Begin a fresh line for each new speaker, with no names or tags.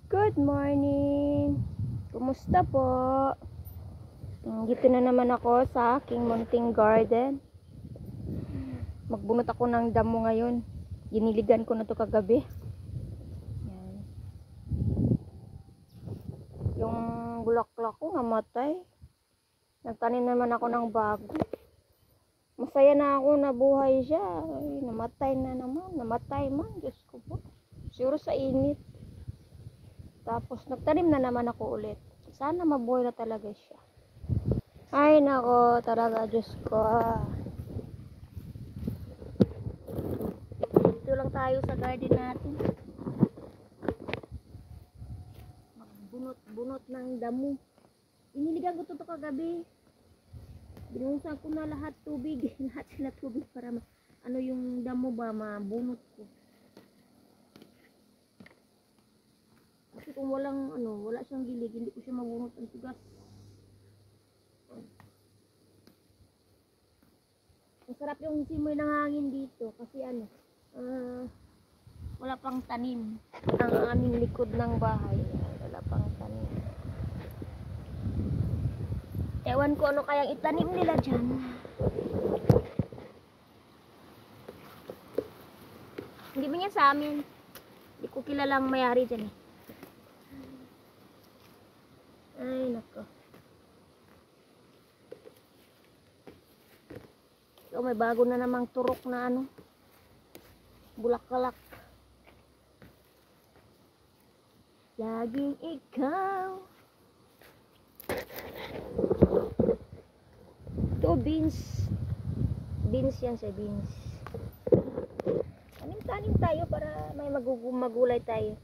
Good morning! Kumusta po? Dito na naman ako sa aking munting garden. Magbunot ako ng damo ngayon. Giniligan ko na to kagabi. Yan. Yung bulaklak ko namatay. Nagtanim naman ako ng bago. Masaya na ako na buhay siya. Ay, namatay na naman. Namatay man. Diyos ko po. Siguro sa init. Tapos nagtanim na naman ako ulit. Sana mabuhay na talaga siya. Ay nako, talaga Diyos ko. Dito lang tayo sa garden natin. Magbunot-bunot ng damo. Iniligan ko to kagabi. Binunsan ko na lahat tubig. Lahat sila tubig para ano yung damo ba mabunot ko. Kasi kung walang wala siyang gilig, hindi ko siya mabunot ang tugas. Masarap yung simoy ng hangin dito kasi wala pang tanim ang aming likod ng bahay. Wala pang tanim. Ewan ko ano kayang itanim nila dyan. Hindi ba niya sa amin? Hindi ko kilalang mayari dyan eh. Ay, nako. So, may bago na namang turok na bulaklak. Laging ikaw. Ito, beans. Beans yan siya, beans. Tanim-tanim tayo para may magulay tayo.